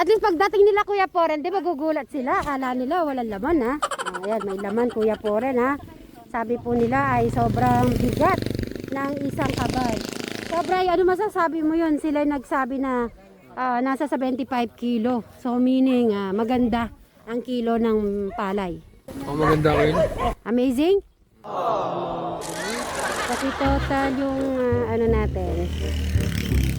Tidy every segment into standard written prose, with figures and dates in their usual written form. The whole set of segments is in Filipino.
At least pagdating nila Kuya Poren, di ba gugulat sila? Akala nila walang laman ha. Ayan, may laman Kuya Poren ha. Sabi po nila ay sobrang bigat ng isang kabal. Sobra, ano masasabi mo yun? Sila nagsabi na nasa 75 kilo. So meaning maganda ang kilo ng palay. Oh, maganda ko yun. Amazing? Kasi total yung ano natin.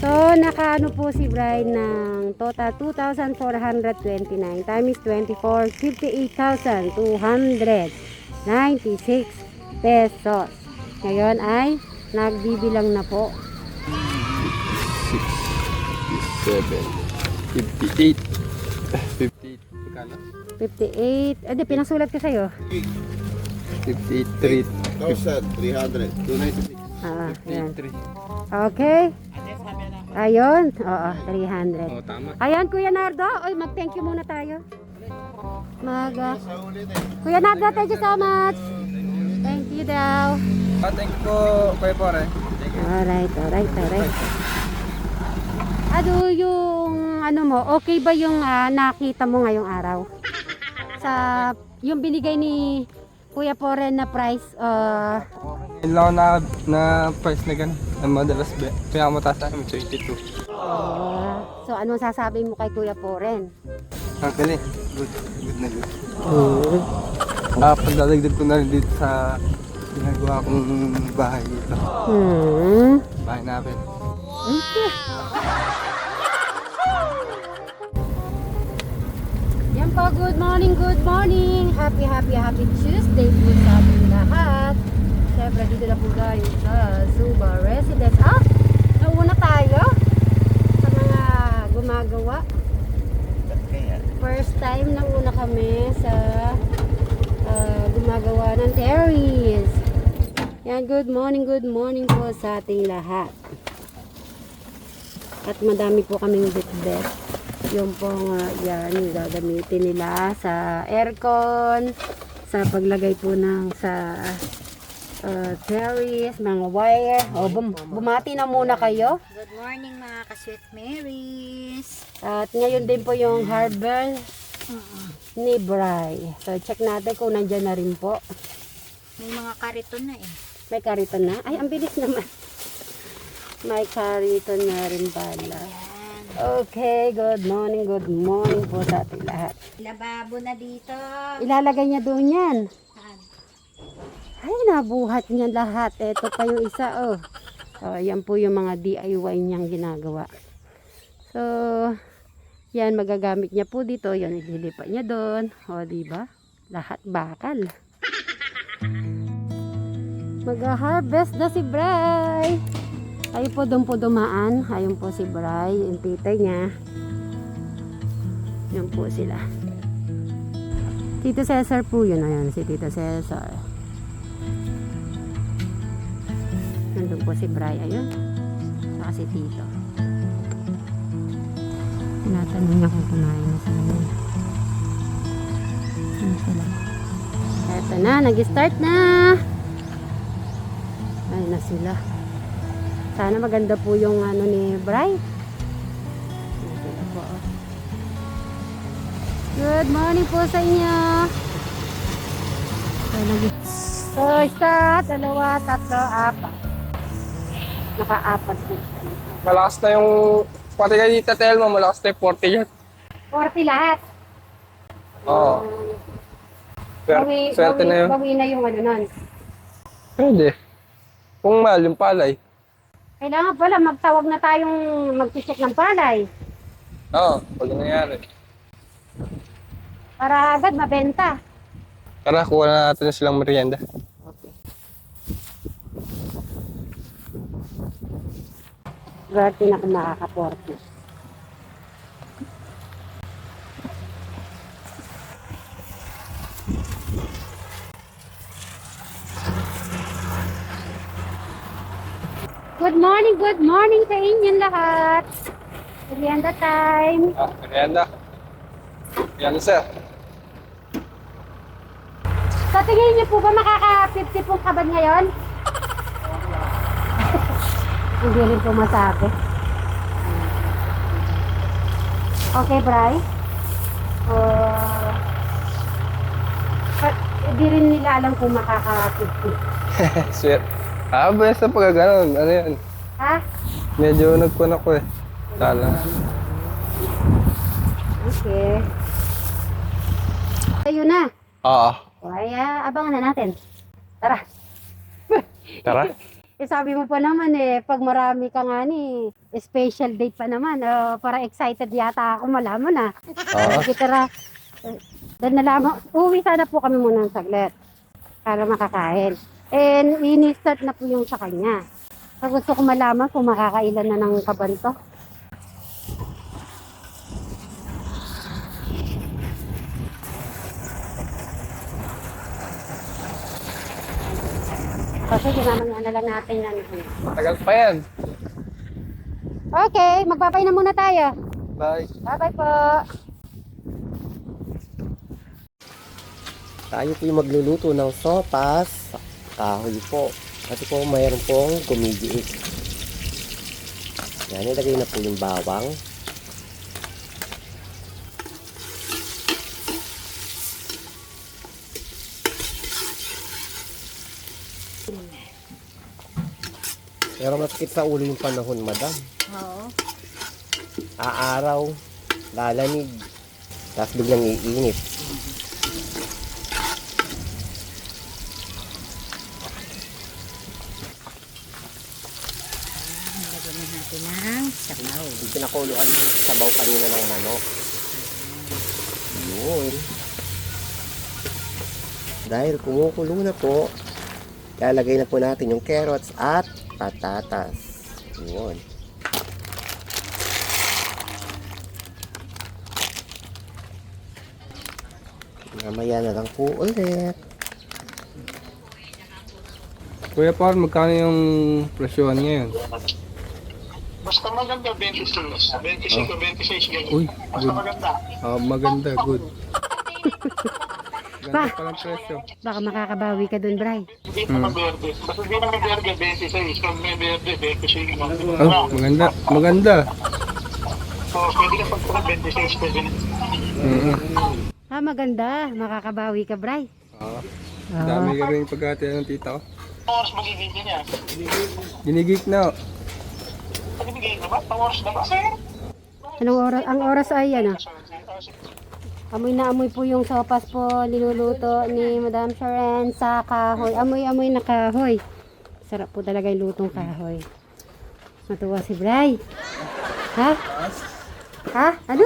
So nakaano po si Brian ng total 2,429 times 24, 58,296 pesos. Ngayon ay nagbibilang na po. 6, 7, 58. 58. Magkano? 58. Adi, pinasulat ko sa'yo. 58, 1,300. 296. Yan. 53. Okay. Ayun. Oo, 300. Oh, tama. Ayan, Kuya Nardo. Oy, mag-thank you muna tayo. Kuya Nardo, thank you so much. Thank you daw. Thank you po, Kuya Pore. Alright. Ano yung ano mo, okay ba yung nakita mo ngayong araw? Sa yung binigay ni Kuya Poren na price, Yun lang ako na price na gano'n. Ang madalas kaya mataas na namin, 22. so ano sasabi mo kay Kuya Poren? Ang galing. Good na good. Pagdadagdag ko na rin dito sa ginagawa kong bahay dito. Bahay namin. Okay. Yan po, good morning. Happy Tuesday po sa ating lahat. Siyempre dito na po tayo sa Suba Residence. Nauna tayo sa mga gumagawa. First time nauna kami sa gumagawa ng terrace. Yan, good morning po sa ating lahat. At madami po kaming bitbit. Yung pong yan, gagamitin nila sa aircon, sa paglagay po ng sa terrace, mga wire. Bumati na muna kayo. Good morning mga ka-Sweet Marys. At ngayon din po yung harvest ni Bri. So check natin kung nandyan na rin po. May mga kariton na eh. May kariton na? Ay, ang bilis naman. May kariton na rin pala. Okay, good morning po sa ating lahat. Lababo na dito. Ilalagay niya doon yan. Saan? Ay, nabuhat niya lahat. Ito pa yung isa, yan po yung mga DIY niyang ginagawa. So, yan, magagamit niya po dito. Yan, ililipat niya doon. O, diba? Lahat bakal. Mag-harvest na si Bri. Ayun po, doon po dumaan. Ayun po si Bri, yung tita niya. Yan po sila. Tito Cesar po yun. Ayan, si Tito Cesar. Nandun po si Bri. Ayun. Saka si Tito. Tinatanong niya kung kumain na sila. Ano sila? Eto na, nag-start na. Ayun na sila. Sana maganda po yung ano ni Bri. Good morning po sa inyo. So, isa, dalawa, tatlo, apat. Naka-apat po. Malakas na yung pati kayo dito, Telma, malakas na yung 40 yan. 40 lahat. Oo. Swerte na yun. Bawi na yung ano nun. Pwede. Kung mahal yung palay. Kailangan pala magtawag na tayong mag-check ng palay. Oo, pag nangyari. Para agad mabenta. Tara, kuha na natin silang merienda. Okay. Grabe na kung makaka-40. Good morning sa inyong lahat. Merienda time. Merienda. Merienda, sir. Sa tingin niyo po ba makaka-50 pong kabad ngayon? Hindi rin pumasabi. Okay, Bray? Uh, Hindi rin nila alam kung makaka-50. Sweet. Basta pag gano'n. Ano yan? Ha? Medyo nagpun ako eh. Sala. Okay. Ayun na. Oo. Ay, abangan na natin. Tara. Tara. Sabi mo pa naman pag marami ka nga special date pa naman. Para excited yata ako malaman na. Sige, tara. Doon na lamang. Uwi sana po kami muna ng saglit. Para makakain. And ini-start na po yung sa kanya. Gusto ko malaman kung makakailan na ng kabanto. Kasi ginamang na lang natin yan. Tagal pa yan. Okay, magpapay na muna tayo. Bye. Bye-bye po. Tayo po yung magluluto ng sopas. Kahoy po. Kasi po mayroon pong gumigiit. Yan, ilagay na po yung bawang. Pero masakit sa ulo yung panahon, madam. Oo. Aaraw, lalamig, tapos biglang iinit. Lagyan na natin ng sabaw. Yung pinakuluan yung sabaw kanina ng manok. Yun. Dahil kumukulo na po, lalagay na po natin yung carrots at patatas. Yun. Mamaya na lang po ulit. Kuya Paul, magkano yung presyohan ngayon? Basta maganda, 26. 25 o 26 ganyan. Uy, Basta good. maganda. Maganda, good. Ba? Ganda palang presyo. Baka makakabawi ka dun, Bray. Hindi pa maberde. Basta hindi na maberde, 26. Pag may berde, 26. Maganda. Maganda. So, pwede ka pag 26, pwede na. Maganda. Makakabawi ka, Bray. Dami ka rin pagkatiyan ng tita ko. Oras magiging niya. Ginigik na. Pagbigay na ba? Oras na ba? Sir? Anong oras? Ang oras ay amoy na amoy po yung sopas po niluluto ni Madam Sharon sa kahoy. Amoy-amoy na kahoy. Sarap po talaga yung lutong kahoy. Matuwa si Bray. Ha? Ha? Ano?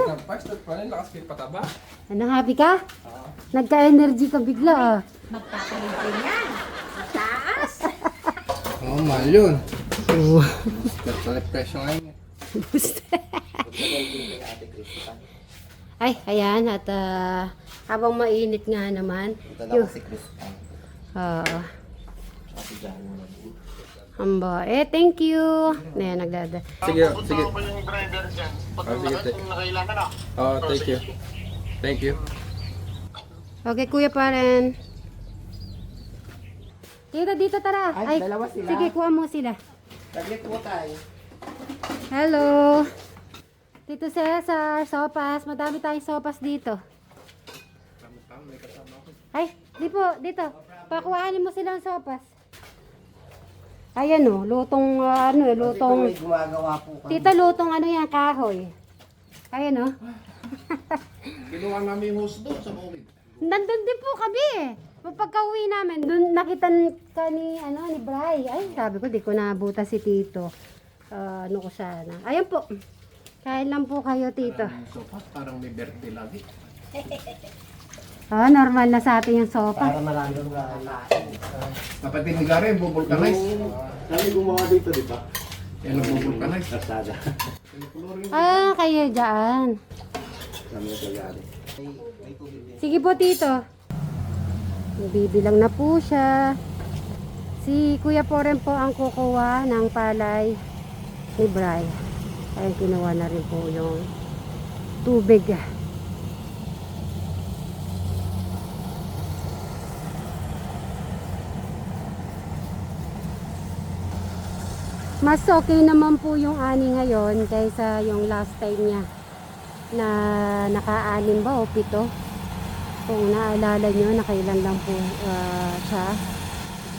Ano, happy ka? Nagka-energy ka bigla Magtatuloy din yan. Mataas. Oo, mahal yun. Presyo ngayon. Ay, ayan. At habang mainit nga naman. Ito na si Krista. Hamba. Thank you. Ayan, nagdada. Sige, sige. Punta ko yung driver dyan. Pag sige. kung nakailangan na. Thank you. Thank you. Okay, kuya pa rin. Dito, tara. Ay, dalawa sila. Sige, kuha mo sila. Saglit po tayo. Hello. Tito Cesar, sopas. Madami tayong sopas dito. Ay, dito. Pakuhanin mo silang sopas. Ayan lutong lutong. May gumagawa po kami. Tita, lutong yan, kahoy. Ayan Ginawa namin yung host doon sa Mawid. Nandun din po kami Pagka-uwi namin, dun nakitan ka ni Bray. Ay, sabi ko, di ko nabuta si Tito. Ano ko sana. Ayan po. Kain lang po kayo, Tito. Sopas, parang may birthday lagi. Normal na sa atin yung sopa. Para marami ng lain. Kapatid ni Gary, bubulkanize. Kami gumawa dito, di ba? Yan ang bubulkanize. Kasada. Kayo dyan. Kami nagagari. Sige po, Tito. Bibilang na po siya. Si Kuya Poren po ang kukuha ng palay ni Bray. Ay, kinuha na rin po yung tubig. Mas okay naman po yung ani ngayon kaysa yung last time niya. na naka-anim ba o 7. Kung naalala nyo, nakailan lang po siya.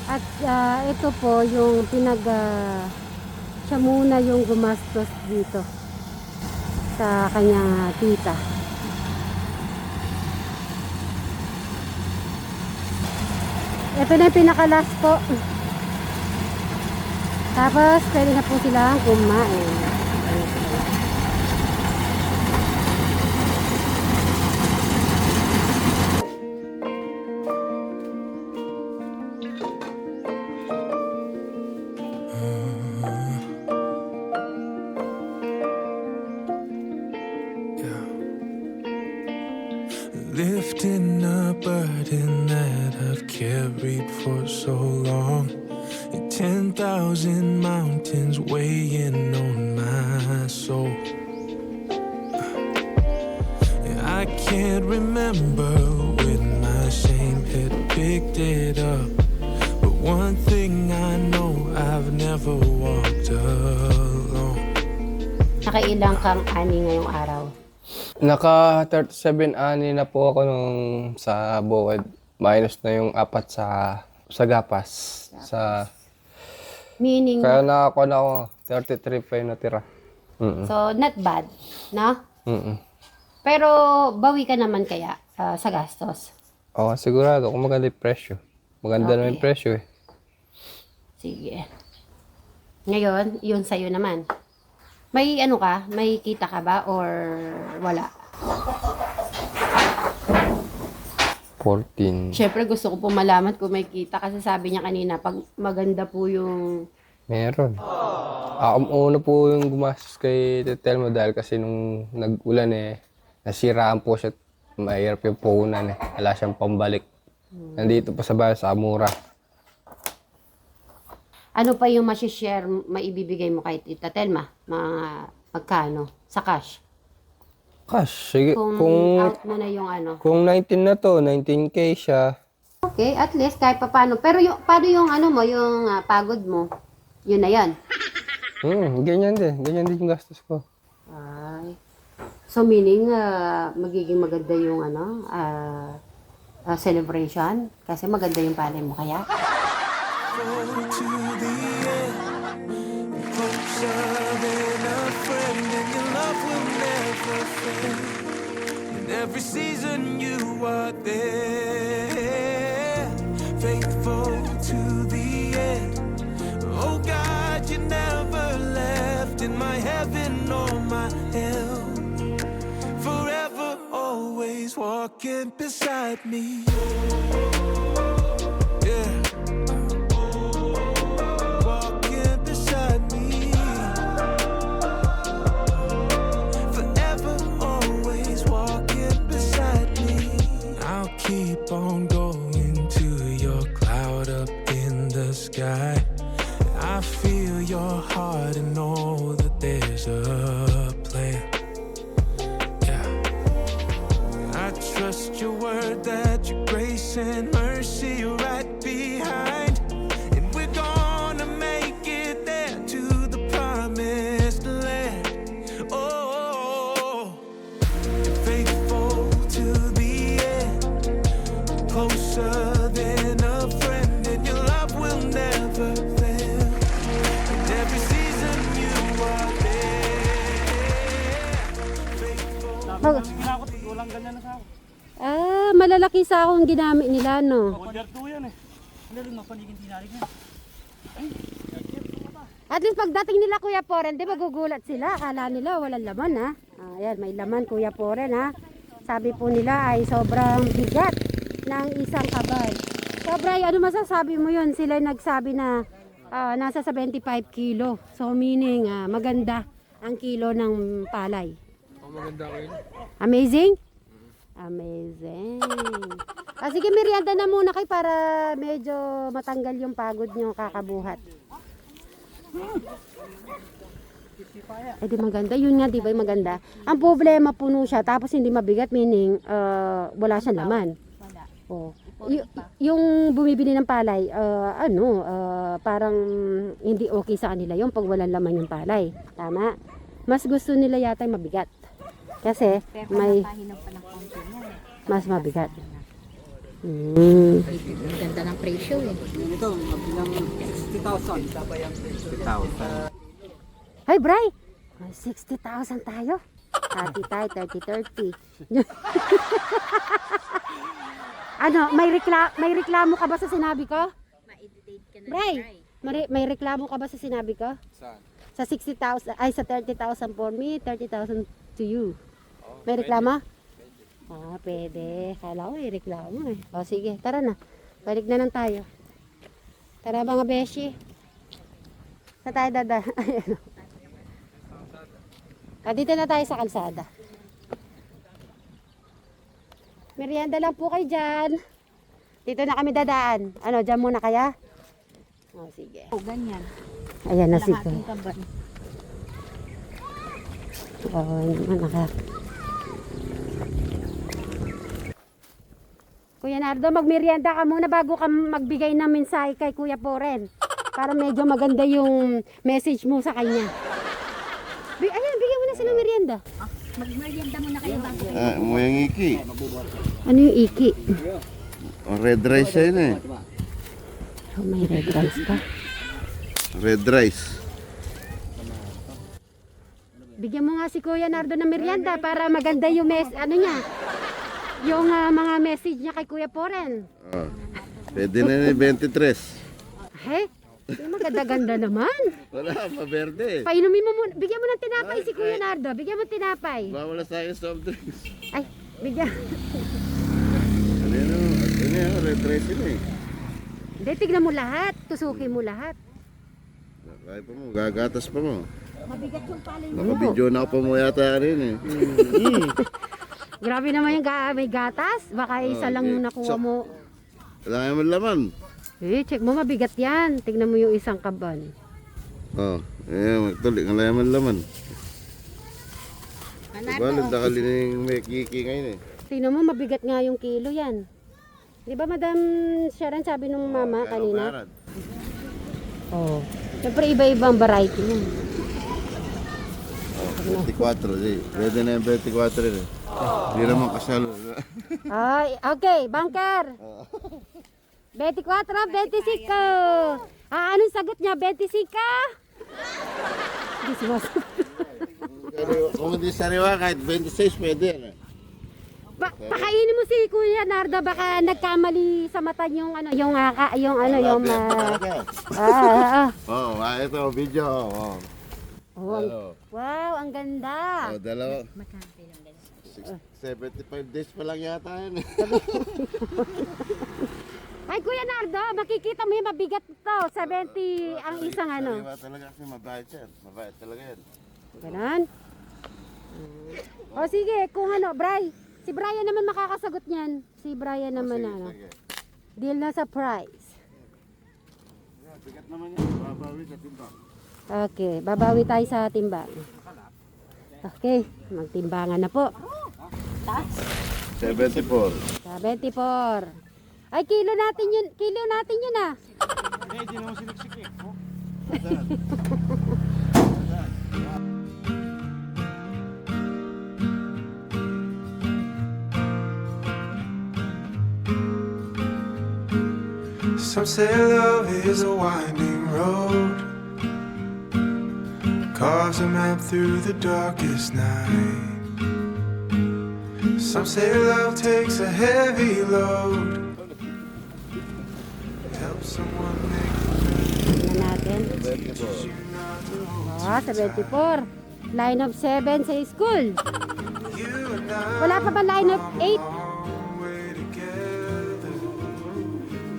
At ito po yung siya muna yung gumastos dito sa kanyang tita. Ito na yung pinaka-last po. Tapos, pwede na po silang kumain. Lifting a burden that I've carried for so long, and 10,000 mountains weighing on my soul. I can't remember when my shame had picked it up, but one thing I know, I've never walked alone. Nakailang kang ani ngayong araw? Naka 37 ani na po ako nung sa bukid. Minus na yung 4 sa gapas. Meaning, Kaya nakakuha na ako 33 pa yung natira. so not bad, no? Mm-mm. Pero bawi ka naman kaya sa gastos. Oo, sigurado kung maganda yung presyo. Maganda Okay. naman yung presyo eh. Sige. Ngayon, yun sa'yo naman. May ano ka? May kita ka ba or wala? 14. Siyempre gusto ko po malaman kung may kita kasi sabi niya kanina pag maganda po yung Meron. Ako una po yung gumastos kay Tetelmo dahil kasi nung nag-ulan eh, nasiraan po siya. Mahirap yung puhunan eh. Wala siyang pambalik. Nandito pa sa bahay sa Amura. ano pa yung masishare, maibibigay mo kay Tita Telma? Mga magkano? Sa cash? Cash, sige. Kung Kung out mo na yung ano. Kung 19 na to, 19K siya. Okay, at least kahit pa paano. Pero yung, paano yung ano mo, yung pagod mo? Yun na yan. Ganyan din. Ganyan din yung gastos ko. Ay. So meaning, magiging maganda yung ano, celebration? Kasi maganda yung palay mo kaya? To the end, closer than a friend, and your love will never fail. In every season you are there, faithful to the end. Oh God, you never left in my heaven or my hell. Forever, always walking beside me. Yeah. Walking beside me. Forever, always walking beside me. I'll keep on going to your cloud up in the sky. I feel your heart and know that there's a plan. Yeah. I trust your word that your grace and mercy are right behind. And we're gonna make it there to the promised land. Oh, you're faithful to the end, closer than a friend, and your love will never fail. In every season you are there. Faithful. Malalaki sa akong ginamit nila, no? At least pagdating nila Kuya Poren, di ba gugulat sila? Akala nila walang laman, ha? Ayan, may laman Kuya Poren, ha? Sabi po nila ay sobrang bigat ng isang kabal. Sobra, ano masasabi mo yun? Sila nagsabi na nasa 75 kilo. So meaning, maganda ang kilo ng palay. Maganda ko yun. Amazing? Amazing. Sige, merienda na muna kayo para medyo matanggal yung pagod nyo kakabuhat. Eh di maganda. Yun nga, di ba maganda? Ang problema puno siya, tapos hindi mabigat, meaning wala siyang laman. Oh. Yung bumibili ng palay, parang hindi okay sa kanila yung pag walang laman yung palay. Tama? Mas gusto nila yata yung mabigat. Kasi Pero may pahinog pa ng konti niya. mas mabigat. Mm. Ang ganda ng presyo eh. Hey, Bray! May 60,000 tayo. Hati tayo, 30-30. Ano, may reklamo ka ba sa sinabi ko? Ma-editate ka na. Bray, may reklamo ka ba sa sinabi ko? Saan? Sa 60,000, ay sa 30,000 for me, 30,000 to you. May reklamo? Ah, pwede. Kala ko may reklamo eh. O sige, tara na. Balik na lang tayo. Tara mga beshi. Sa tayo dada. Ayan. Dito na tayo sa kalsada. Merienda lang po kayo dyan. Dito na kami dadaan. Ano, dyan muna kaya? O sige. O, ganyan. Ayan na si Lahating kaban. Oo, anak. Kuya Nardo, magmerienda ka muna bago ka magbigay ng mensahe kay Kuya Poren. Para medyo maganda yung message mo sa kanya. Ayan, bigyan mo na sila merienda. Magmerienda muna kayo bago kayo. Mo yung iki. Ano yung iki? Red rice yun eh. Oh, may red rice pa. Red rice. Bigyan mo nga si Kuya Nardo ng merienda para maganda yung yung mga message niya kay Kuya Poren. Oh. Pwede na ni 23. He? Yung maganda-ganda naman. Wala, maberde. Painumin mo muna. Bigyan mo ng tinapay si Kuya Nardo. Bigyan mo ng tinapay. Bawala sa akin soft drinks. Ay, bigyan. Ano yan, red rice yun eh. Hindi, tignan mo lahat. Tusukin mo lahat. Kaya pa mo, gagatas pa mo. Mabigat yung palay mo. Nakabidyo na ako pa mo yata rin eh. Grabe naman yung may gatas. Baka isa lang yung nakuha mo. Wala naman laman. Check mo, mabigat yan. Tignan mo yung isang kaban. Oh, magtuloy. Wala naman laman. Diba, nagdakali na yung may kiki ngayon eh. Tignan mo, mabigat nga yung kilo yan. Di ba, Madam Sharon, sabi nung mama kanina? Oo. Siyempre, iba-ibang variety niya. 24, eh. Pwede na yung 24 rin eh. Hindi naman kasalo. Ay, okay, bunker. 24, 25. Anong sagot niya? 25? Hindi sumasagot. Kung hindi sariwa, kahit 26 pwede yan eh. Pakainin mo si Kuya Nardo, baka nagkamali sa mata yung Oh, ito, video. Oh. Wow, ang ganda. Oh, dalawa. 75 days pa lang yata yan eh. Ay, Kuya Nardo, makikita mo yung mabigat to. 70 ang isang ano. Sariwa talaga kasi mabait yan. Mabait talaga yan. Ganon. O sige, kung ano, Bray. Si Brian naman makakasagot niyan. Si Brian naman ano. Sige. Deal na sa price. Bigat naman yan. Babawi sa timbang. Okay, babawi tayo sa timbang. Okay, magtimbangan na po. 74. 74. Ay, kilo natin yun ah. Hindi naman siniksik eh. Some say love is a winding road, carves a map through the darkest night. Some say love takes a heavy load, helps someone make Tingnan natin. Ah, 74. Line of 7 sa school. you and I Wala pa ba line of 8? way together.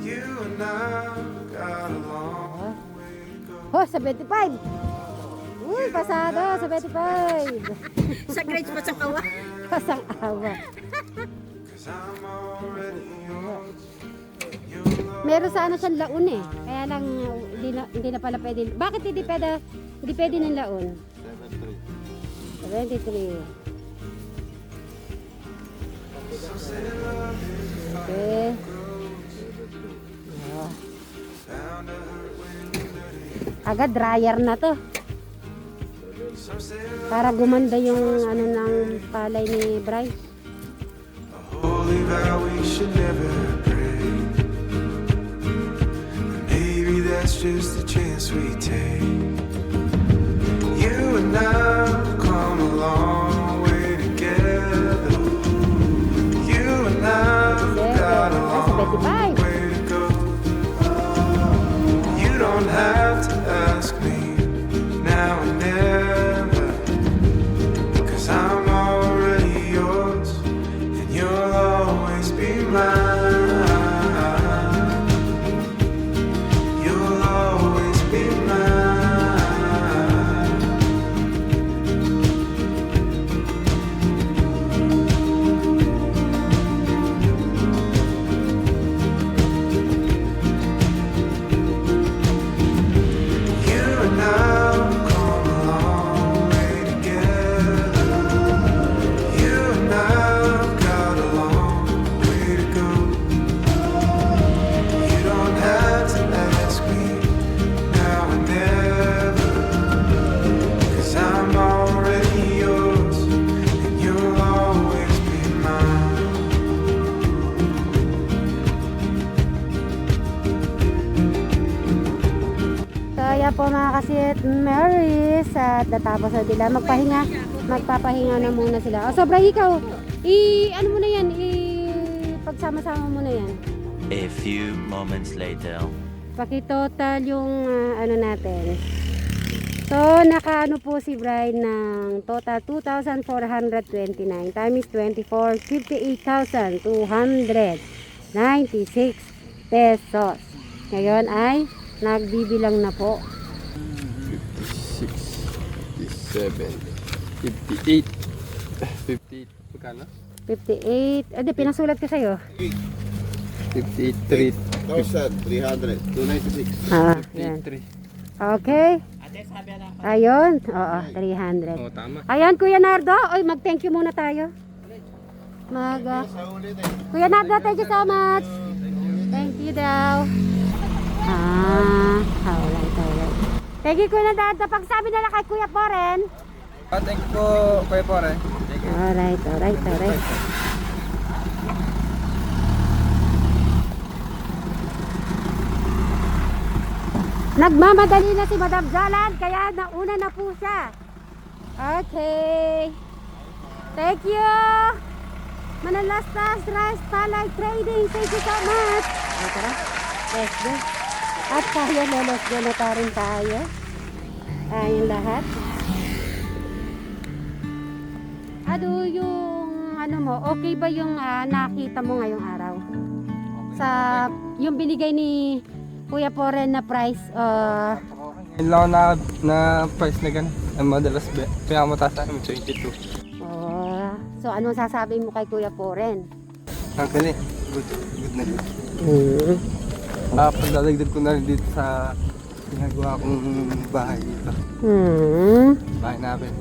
You and I got a long way to go. Oh, 75. Uy, pasado, 75. Sa grades pa sa kawa. Pasang awa. 'Cause I'm already yours. Meron sana siyang laon eh. Kaya lang hindi na pala pwede. Bakit hindi pwede ng laon? 73. Okay. Oh. Agad dryer na to. Para gumanda yung ano ng palay ni Bray. Holy vow we should never break. Maybe that's just the chance we take. You and I have come a long way together. You and I have got a long way to go. You don't have to ask me now and never, 'cause I'm already yours. You'll always be mine. You'll always be mine. You and I have come a long way together. You and I have got a long way to go. You don't have to ask me now and never, 'cause I'm already yours, and you'll always be mine. So ayan po mga kasit Marys, at natapos na nila magpahinga. Magpapahinga na muna sila. O sobra ikaw, ano mo na yan, pagsama-sama mo na yan. A few moments later. Pakitotal yung ano natin. So nakaano po si Brian ng total 2,429 times 24, 58,296 pesos. Ngayon ay nagbibilang na po. 56, 57, 58. 58. Magkano? 58. Edi, pinasulat ko sa'yo. 53. 1,300. 296. Yan. 53. Okay. Ayun. Oo, 300. Oo, tama. Ayan, Kuya Nardo. Oy, mag-thank you muna tayo. Kuya Nardo, thank you so much. Thank you daw. Alright. Thank you, Kuya Nardo. Pagsabi na lang kay Kuya Poren. Thank you po, Kuya Pore. Alright. Nagmamadali na si Madam Jalan, kaya nauna na po siya. Okay. Thank you. Manalastas Rice Palay Trading. Thank you so much. Tara. Let's go. At tayo, let's go na rin tayo. Ayun lahat. Ano yung ano mo, okay ba yung nakita mo ngayong araw? Sa yung binigay ni Kuya Poren na price, Ngayon lang ako na price na gano'n. Ang madalas pinakamataas namin 22. so ano sasabi mo kay Kuya Poren? Ang gali. Good na good. Pagdadagdag ko na rin dito sa ginagawa kong bahay dito. Bahay namin.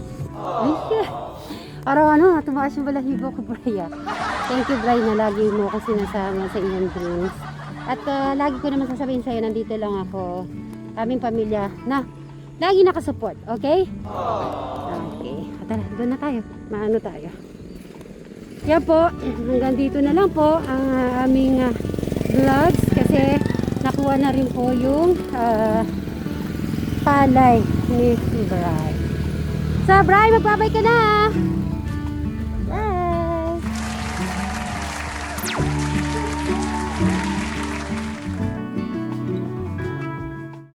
Araw tumaas yung balahibo ko, Bray. Thank you, Bray, na lagi mo kasi nasama sa iyong dreams. At lagi ko naman sasabihin sa'yo, nandito lang ako, aming pamilya, na lagi nakasupport, okay? Okay. Tara, doon na tayo. Maano tayo. Kaya po, hanggang dito na lang po ang aming vlogs kasi nakuha na rin po yung palay ni Bray. So, Bray, magbabay ka na!